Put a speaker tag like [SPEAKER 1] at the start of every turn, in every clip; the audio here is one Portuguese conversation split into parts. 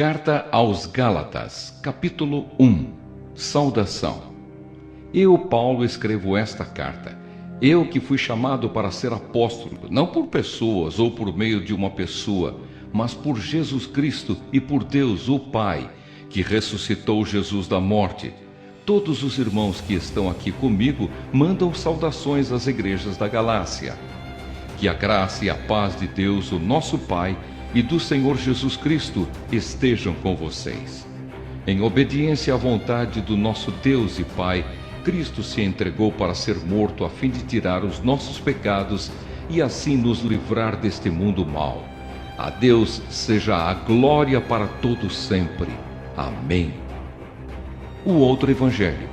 [SPEAKER 1] Carta aos Gálatas, capítulo 1. Saudação. Eu, Paulo, escrevo esta carta. Eu que fui chamado para ser apóstolo, não por pessoas ou por meio de uma pessoa, mas por Jesus Cristo e por Deus, o Pai, que ressuscitou Jesus da morte. Todos os irmãos que estão aqui comigo mandam saudações às igrejas da Galácia. Que a graça e a paz de Deus, o nosso Pai, e do Senhor Jesus Cristo estejam com vocês. Em obediência à vontade do nosso Deus e Pai, Cristo se entregou para ser morto a fim de tirar os nossos pecados e assim nos livrar deste mundo mau. A Deus seja a glória para todos sempre. Amém. O outro Evangelho.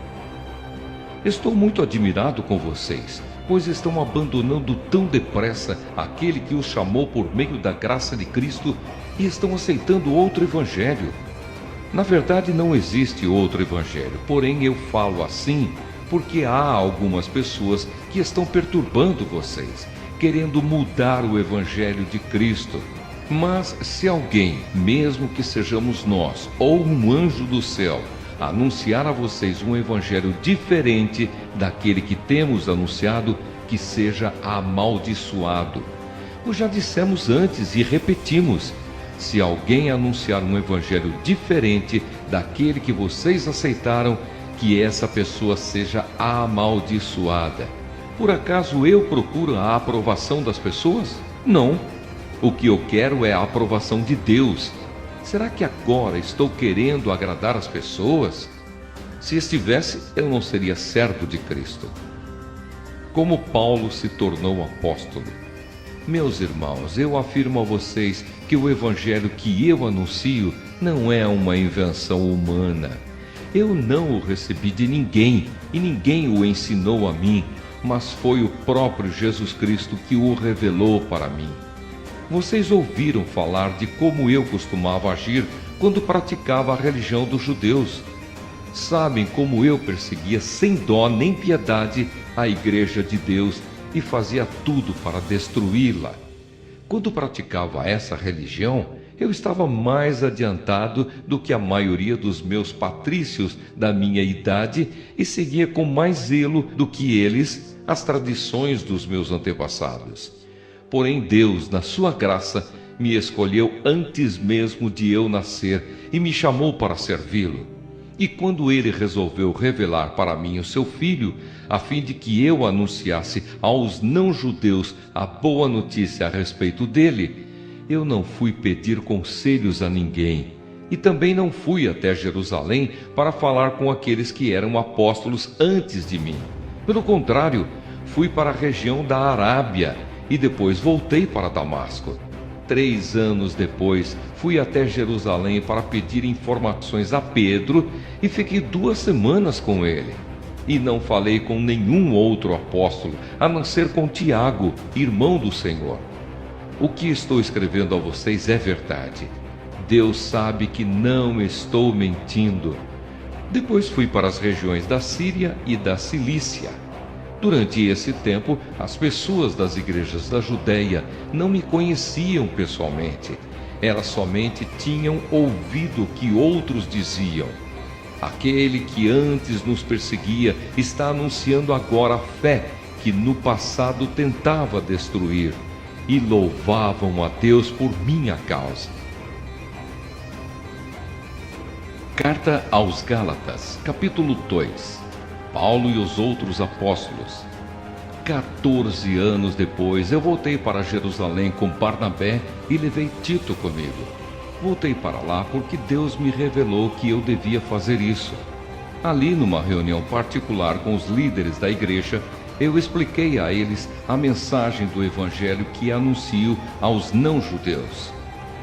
[SPEAKER 1] Estou muito admirado com vocês, pois estão abandonando tão depressa aquele que os chamou por meio da graça de Cristo e estão aceitando outro evangelho. Na verdade, não existe outro evangelho, porém eu falo assim porque há algumas pessoas que estão perturbando vocês, querendo mudar o evangelho de Cristo. Mas se alguém, mesmo que sejamos nós ou um anjo do céu, anunciar a vocês um evangelho diferente daquele que temos anunciado, que seja amaldiçoado. Pois já dissemos antes e repetimos: se alguém anunciar um evangelho diferente daquele que vocês aceitaram, que essa pessoa seja amaldiçoada. Por acaso eu procuro a aprovação das pessoas? Não. O que eu quero é a aprovação de Deus. Será que agora estou querendo agradar as pessoas? Se estivesse, eu não seria servo de Cristo. Como Paulo se tornou apóstolo. Meus irmãos, eu afirmo a vocês que o evangelho que eu anuncio não é uma invenção humana. Eu não o recebi de ninguém e ninguém o ensinou a mim, mas foi o próprio Jesus Cristo que o revelou para mim. Vocês ouviram falar de como eu costumava agir quando praticava a religião dos judeus. Sabem como eu perseguia sem dó nem piedade a igreja de Deus e fazia tudo para destruí-la. Quando praticava essa religião, eu estava mais adiantado do que a maioria dos meus patrícios da minha idade e seguia com mais zelo do que eles as tradições dos meus antepassados. Porém Deus, na sua graça, me escolheu antes mesmo de eu nascer e me chamou para servi-lo. E quando ele resolveu revelar para mim o seu Filho, a fim de que eu anunciasse aos não-judeus a boa notícia a respeito dele, eu não fui pedir conselhos a ninguém, e também não fui até Jerusalém para falar com aqueles que eram apóstolos antes de mim. Pelo contrário, fui para a região da Arábia, e depois voltei para Damasco. 3 anos depois, fui até Jerusalém para pedir informações a Pedro e fiquei 2 semanas com ele. E não falei com nenhum outro apóstolo, a não ser com Tiago, irmão do Senhor. O que estou escrevendo a vocês é verdade. Deus sabe que não estou mentindo. Depois fui para as regiões da Síria e da Cilícia. Durante esse tempo, as pessoas das igrejas da Judéia não me conheciam pessoalmente. Elas somente tinham ouvido o que outros diziam. Aquele que antes nos perseguia está anunciando agora a fé que no passado tentava destruir, e louvavam a Deus por minha causa. Carta aos Gálatas, capítulo 2. Paulo e os outros apóstolos. 14 anos depois, eu voltei para Jerusalém com Barnabé e levei Tito comigo. Voltei para lá porque Deus me revelou que eu devia fazer isso. Ali, numa reunião particular com os líderes da igreja, eu expliquei a eles a mensagem do evangelho que anuncio aos não-judeus.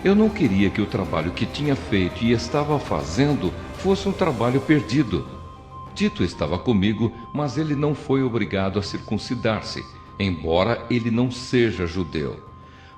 [SPEAKER 1] Eu não queria que o trabalho que tinha feito e estava fazendo fosse um trabalho perdido. Tito estava comigo, mas ele não foi obrigado a circuncidar-se, embora ele não seja judeu.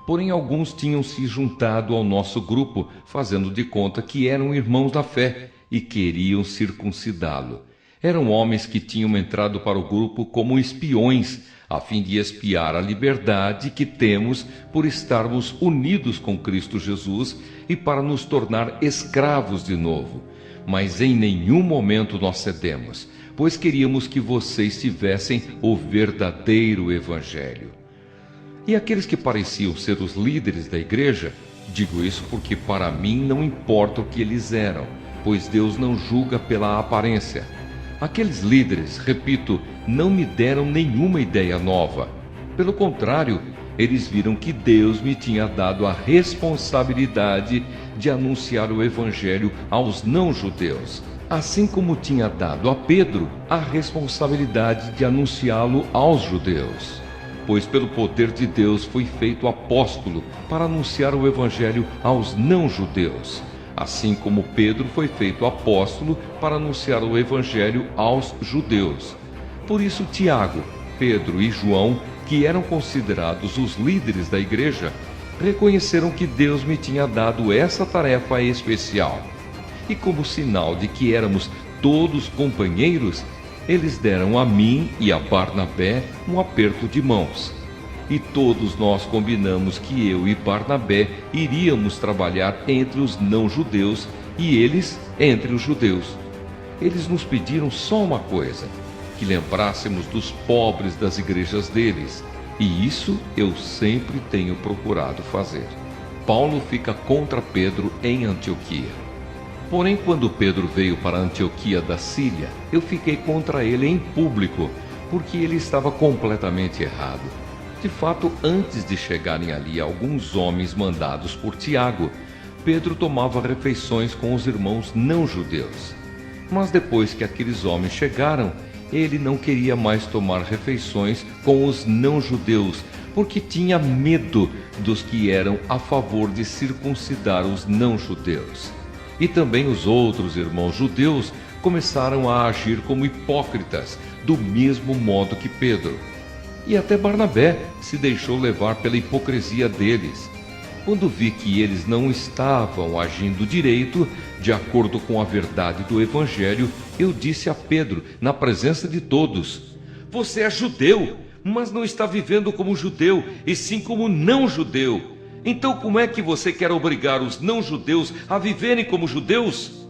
[SPEAKER 1] Porém, alguns tinham se juntado ao nosso grupo, fazendo de conta que eram irmãos da fé e queriam circuncidá-lo. Eram homens que tinham entrado para o grupo como espiões, a fim de espiar a liberdade que temos por estarmos unidos com Cristo Jesus e para nos tornar escravos de novo. Mas em nenhum momento nós cedemos, pois queríamos que vocês tivessem o verdadeiro Evangelho. E aqueles que pareciam ser os líderes da igreja, digo isso porque para mim não importa o que eles eram, pois Deus não julga pela aparência. Aqueles líderes, repito, não me deram nenhuma ideia nova. Pelo contrário, eles viram que Deus me tinha dado a responsabilidade de anunciar o Evangelho aos não-judeus, assim como tinha dado a Pedro a responsabilidade de anunciá-lo aos judeus. Pois pelo poder de Deus fui feito apóstolo para anunciar o Evangelho aos não-judeus, assim como Pedro foi feito apóstolo para anunciar o Evangelho aos judeus. Por isso Tiago, Pedro e João, que eram considerados os líderes da igreja, reconheceram que Deus me tinha dado essa tarefa especial. E como sinal de que éramos todos companheiros, eles deram a mim e a Barnabé um aperto de mãos. E todos nós combinamos que eu e Barnabé iríamos trabalhar entre os não-judeus e eles entre os judeus. Eles nos pediram só uma coisa: que lembrássemos dos pobres das igrejas deles, e isso eu sempre tenho procurado fazer. Paulo fica contra Pedro em Antioquia. Porém, quando Pedro veio para Antioquia da Síria, eu fiquei contra ele em público, porque ele estava completamente errado. De fato, antes de chegarem ali alguns homens mandados por Tiago, Pedro tomava refeições com os irmãos não-judeus. Mas depois que aqueles homens chegaram, ele não queria mais tomar refeições com os não-judeus, porque tinha medo dos que eram a favor de circuncidar os não-judeus. E também os outros irmãos judeus começaram a agir como hipócritas, do mesmo modo que Pedro. E até Barnabé se deixou levar pela hipocrisia deles. Quando vi que eles não estavam agindo direito, de acordo com a verdade do Evangelho, eu disse a Pedro, na presença de todos: "Você é judeu, mas não está vivendo como judeu, e sim como não-judeu. Então como é que você quer obrigar os não-judeus a viverem como judeus?"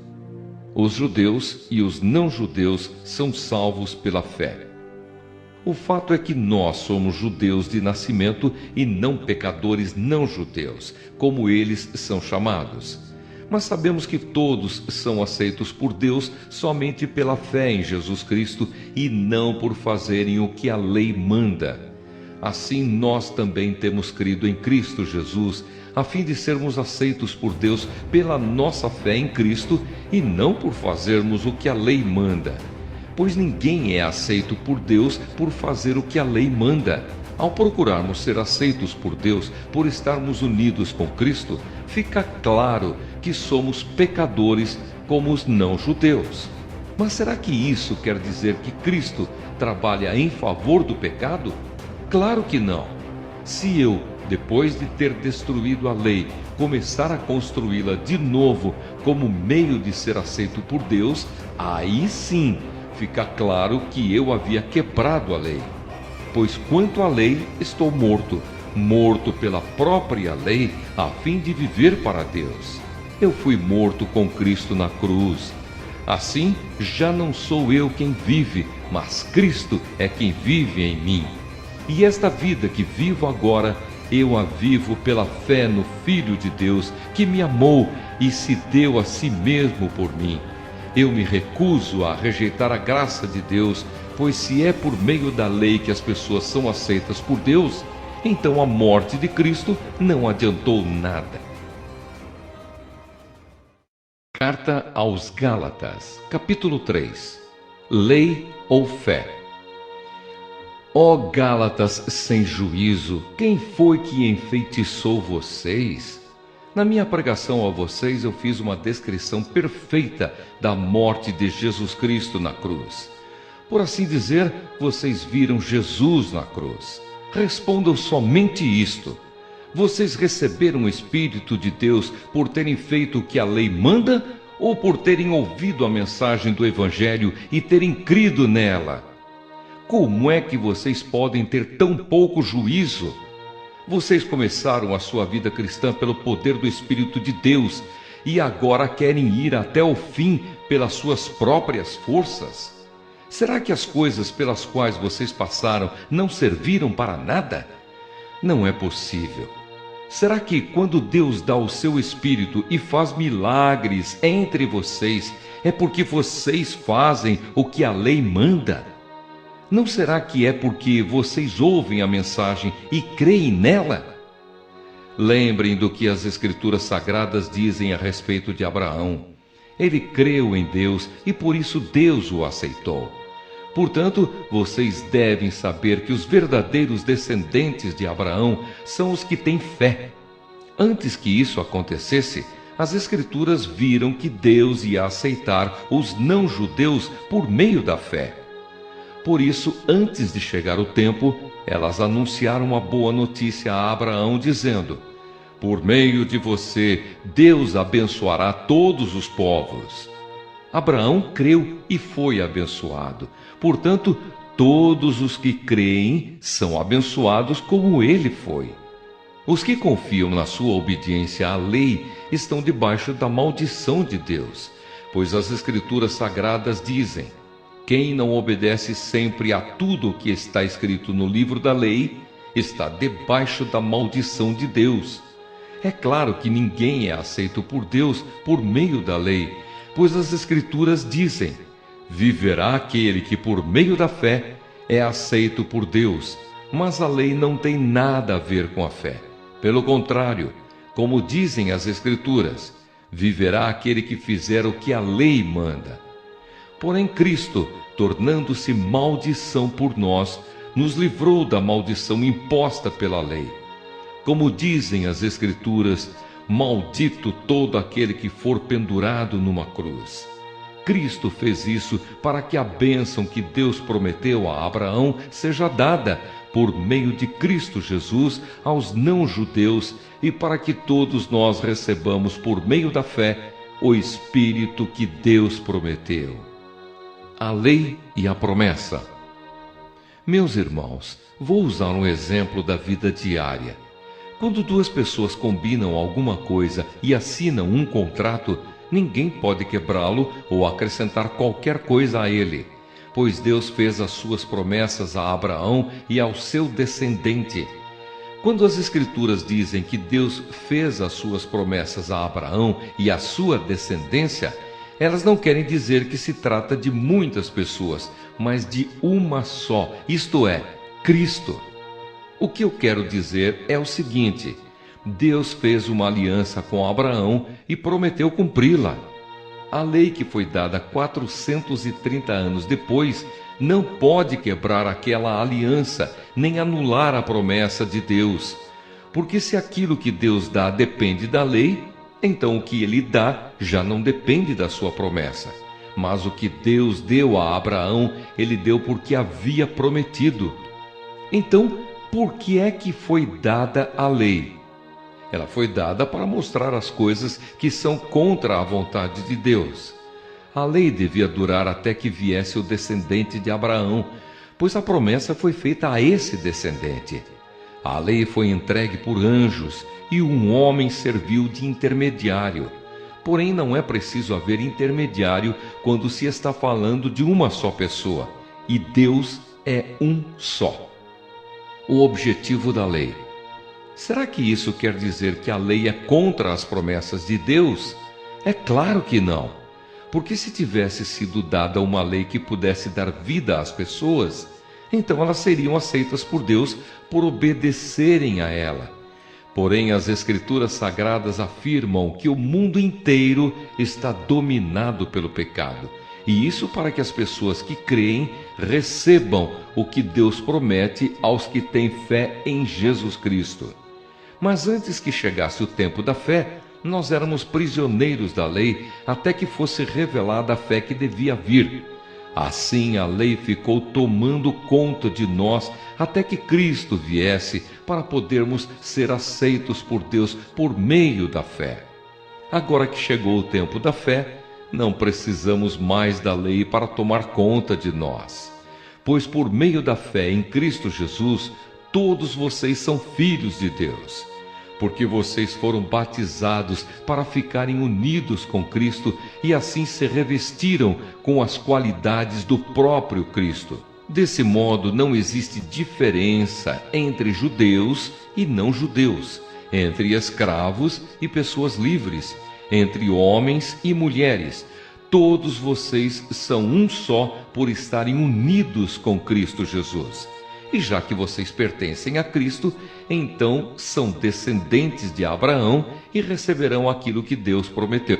[SPEAKER 1] Os judeus e os não-judeus são salvos pela fé. O fato é que nós somos judeus de nascimento e não pecadores não-judeus, como eles são chamados. Mas sabemos que todos são aceitos por Deus somente pela fé em Jesus Cristo e não por fazerem o que a lei manda. Assim nós também temos crido em Cristo Jesus, a fim de sermos aceitos por Deus pela nossa fé em Cristo e não por fazermos o que a lei manda. Pois ninguém é aceito por Deus por fazer o que a lei manda. Ao procurarmos ser aceitos por Deus por estarmos unidos com Cristo, fica claro que somos pecadores como os não-judeus. Mas será que isso quer dizer que Cristo trabalha em favor do pecado? Claro que não. Se eu, depois de ter destruído a lei, começar a construí-la de novo como meio de ser aceito por Deus, aí sim fica claro que eu havia quebrado a lei. Pois quanto à lei, estou morto, morto pela própria lei, a fim de viver para Deus. Eu fui morto com Cristo na cruz. Assim, já não sou eu quem vive, mas Cristo é quem vive em mim. E esta vida que vivo agora, eu a vivo pela fé no Filho de Deus, que me amou e se deu a si mesmo por mim. Eu me recuso a rejeitar a graça de Deus, pois se é por meio da lei que as pessoas são aceitas por Deus, então a morte de Cristo não adiantou nada. Carta aos Gálatas, capítulo 3. Lei ou fé? Ó Gálatas sem juízo, quem foi que enfeitiçou vocês? Na minha pregação a vocês eu fiz uma descrição perfeita da morte de Jesus Cristo na cruz. Por assim dizer, vocês viram Jesus na cruz. Respondam somente isto: vocês receberam o Espírito de Deus por terem feito o que a lei manda, ou por terem ouvido a mensagem do Evangelho e terem crido nela. Como é que vocês podem ter tão pouco juízo? Vocês começaram a sua vida cristã pelo poder do Espírito de Deus e agora querem ir até o fim pelas suas próprias forças? Será que as coisas pelas quais vocês passaram não serviram para nada? Não é possível. Será que quando Deus dá o seu Espírito e faz milagres entre vocês, é porque vocês fazem o que a lei manda? Não será que é porque vocês ouvem a mensagem e creem nela? Lembrem do que as Escrituras Sagradas dizem a respeito de Abraão. Ele creu em Deus e por isso Deus o aceitou. Portanto, vocês devem saber que os verdadeiros descendentes de Abraão são os que têm fé. Antes que isso acontecesse, as Escrituras viram que Deus ia aceitar os não-judeus por meio da fé. Por isso, antes de chegar o tempo, elas anunciaram a boa notícia a Abraão, dizendo: por meio de você, Deus abençoará todos os povos. Abraão creu e foi abençoado. Portanto, todos os que creem são abençoados como ele foi. Os que confiam na sua obediência à lei estão debaixo da maldição de Deus, pois as Escrituras Sagradas dizem: quem não obedece sempre a tudo o que está escrito no livro da lei está debaixo da maldição de Deus. É claro que ninguém é aceito por Deus por meio da lei, pois as Escrituras dizem: viverá aquele que por meio da fé é aceito por Deus. Mas a lei não tem nada a ver com a fé. Pelo contrário, como dizem as Escrituras, viverá aquele que fizer o que a lei manda. Porém Cristo, tornando-se maldição por nós, nos livrou da maldição imposta pela lei. Como dizem as Escrituras, maldito todo aquele que for pendurado numa cruz. Cristo fez isso para que a bênção que Deus prometeu a Abraão seja dada, por meio de Cristo Jesus, aos não-judeus e para que todos nós recebamos, por meio da fé, o Espírito que Deus prometeu. A lei e a promessa. Meus irmãos, vou usar um exemplo da vida diária. Quando duas pessoas combinam alguma coisa e assinam um contrato, ninguém pode quebrá-lo ou acrescentar qualquer coisa a ele, pois Deus fez as suas promessas a Abraão e ao seu descendente. Quando as Escrituras dizem que Deus fez as suas promessas a Abraão e à sua descendência, elas não querem dizer que se trata de muitas pessoas, mas de uma só, isto é, Cristo. O que eu quero dizer é o seguinte: Deus fez uma aliança com Abraão e prometeu cumpri-la. A lei que foi dada 430 anos depois não pode quebrar aquela aliança, nem anular a promessa de Deus. Porque se aquilo que Deus dá depende da lei, então o que ele dá já não depende da sua promessa. Mas o que Deus deu a Abraão, ele deu porque havia prometido. Então, por que é que foi dada a lei? Ela foi dada para mostrar as coisas que são contra a vontade de Deus. A lei devia durar até que viesse o descendente de Abraão, pois a promessa foi feita a esse descendente. A lei foi entregue por anjos e um homem serviu de intermediário. Porém, não é preciso haver intermediário quando se está falando de uma só pessoa, e Deus é um só. O objetivo da lei. Será que isso quer dizer que a lei é contra as promessas de Deus? É claro que não. Porque se tivesse sido dada uma lei que pudesse dar vida às pessoas, então elas seriam aceitas por Deus por obedecerem a ela. Porém, as Escrituras Sagradas afirmam que o mundo inteiro está dominado pelo pecado. E isso para que as pessoas que creem recebam o que Deus promete aos que têm fé em Jesus Cristo. Mas antes que chegasse o tempo da fé, nós éramos prisioneiros da lei até que fosse revelada a fé que devia vir. Assim a lei ficou tomando conta de nós até que Cristo viesse para podermos ser aceitos por Deus por meio da fé. Agora que chegou o tempo da fé, Não precisamos mais da lei para tomar conta de nós, pois por meio da fé em Cristo Jesus, todos vocês são filhos de Deus. Porque vocês foram batizados para ficarem unidos com Cristo e assim se revestiram com as qualidades do próprio Cristo. Desse modo, não existe diferença entre judeus e não judeus, entre escravos e pessoas livres, entre homens e mulheres. Todos vocês são um só por estarem unidos com Cristo Jesus. E já que vocês pertencem a Cristo, então são descendentes de Abraão e receberão aquilo que Deus prometeu.